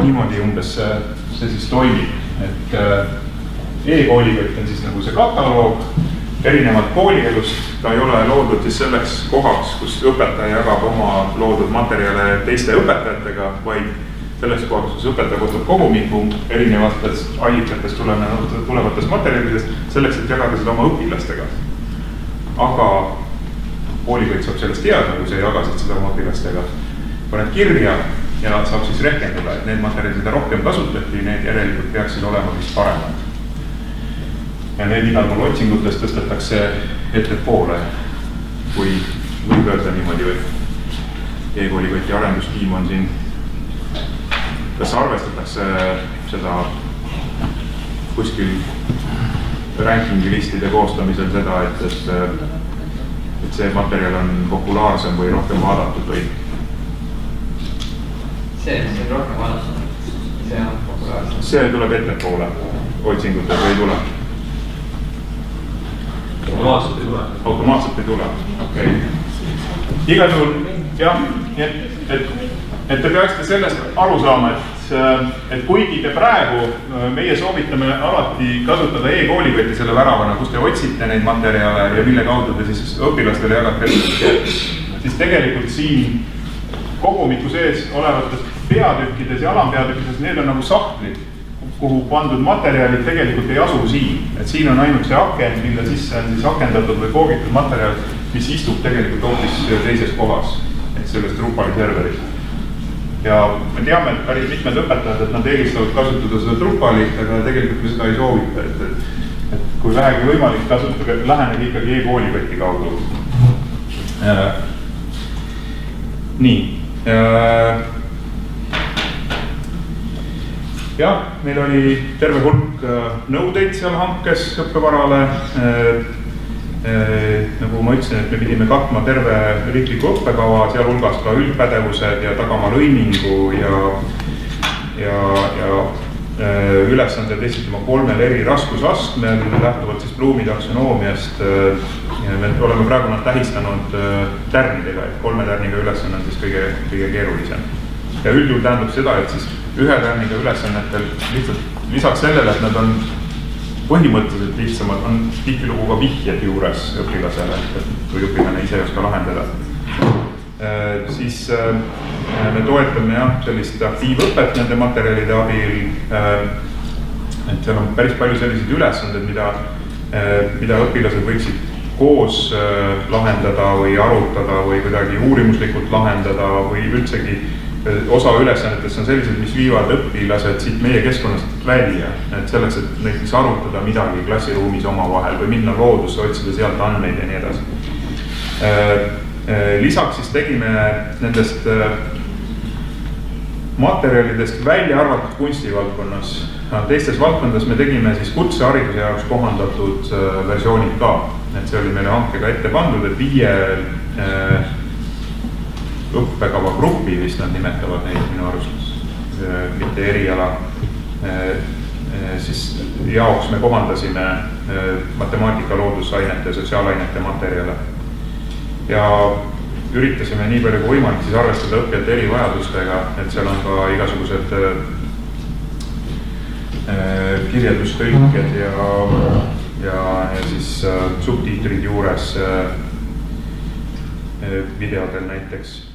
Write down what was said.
niimoodi umbes see siis toimib, et e-koolikott on siis nagu see kataloog, erinevalt koolielust, ta ei ole loodud siis selleks kohaks, kus õpetaja jagab oma loodud materjale teiste õpetajatega, vaid selleks kohaks, kus õpetaja võtab kogumiku erinevatest allikatest tulevatest materjalidest, selleks, et jagada seda oma õpilastega. Aga koolikott saab sellest teada, kui sa jagasid seda oma õpilastega, paned kirja ja saab siis rehkendada, et need materjalid, mida rohkem kasutati, need järelikult peaksid olema vist paremad. Ja need igal pool otsingutes tõstetakse ettepoole, kui võib öelda niimoodi või e-koolikoti arendustiim on siin, kas arvestatakse seda kuskil rankingi listide koostamisel seda, et see materjal on populaarsem või rohkem vaadatud või? See on rohkem vaadatud, see on populaarsem. See tuleb ettepoole otsingutes või ei tule? Automaatselt ei tule. Automaatselt ei tule, okei. Igal juhul, jah, et te peaksite sellest aru saama, et kuigi te praegu, meie soovitame alati kasutada e-koolikotti selle väravana, kus te otsite neid materjale ja mille kaudu te siis õpilastele jagate, siis tegelikult siin kogumiku sees olevates peatükkides ja alampeatükkides, need on nagu sahtlid, kuhu pandud materjalid tegelikult ei asu siin. Et siin on ainult see aken, mille sisse on siis akendatud või koogitud materjal, mis istub tegelikult hoopis teises kohas, et sellest Drupali serverist. Ja me teame, et päris mitmed õpetajad, et nad eelistavad kasutada seda Drupali, aga tegelikult me seda ei soovita, et kui vähegi võimalik kasutada, lähenegi ikkagi e-koolikoti kaudu. Nii. Jah, meil oli terve hulk nõudeid seal hankes õppevarale. Nagu ma ütlesin, et me pidime katma terve riikliku õppekava, sealhulgas ka üldpädevused ja tagama lõimingu ja ülesanded esitama 3 eri raskusastmel, lähtuvalt siis Bloomi taksonoomiast. Me oleme praegu nad tähistanud tärnidega, et 3 tärniga ülesanne on siis kõige keerulisem. Ja üldjuhul tähendab seda, et siis 1 tärniga ülesannetel lihtsalt lisaks sellele, et nad on põhimõtteliselt lihtsamad, on tihtilugu ka vihjed juures õpilasele, kui õpilane ise ei oska lahendada. Siis me toetame sellist aktiivõpet nende materjalide abil, et seal on päris palju selliseid ülesanded, mida õpilased võiksid koos lahendada või arutada või kuidagi uurimuslikult lahendada või üldsegi osa ülesannetest on sellised, mis viivad õpilased siit meie keskkonnast välja, et selleks, et näiteks arutada midagi klassiruumis omavahel või minna loodusse, otsida sealt andmeid ja nii edasi. Lisaks siis tegime nendest materjalidest välja arvatud kunstivaldkonnas. Teistes valdkondades me tegime siis kutsehariduse jaoks kohandatud versioonid ka, et see oli meile hankega ette pandud, et 5 õppekava grupi, vist nad nimetavad neid minu arust, mitte eriala, siis jaoks me kohandasime matemaatika, loodusainete ja sotsiaalainete materjale. Ja üritasime nii palju kui võimalik siis arvestada õppijate erivajadustega, et seal on ka igasugused kirjeldustõlked ja siis subtiitrid juures videodel näiteks.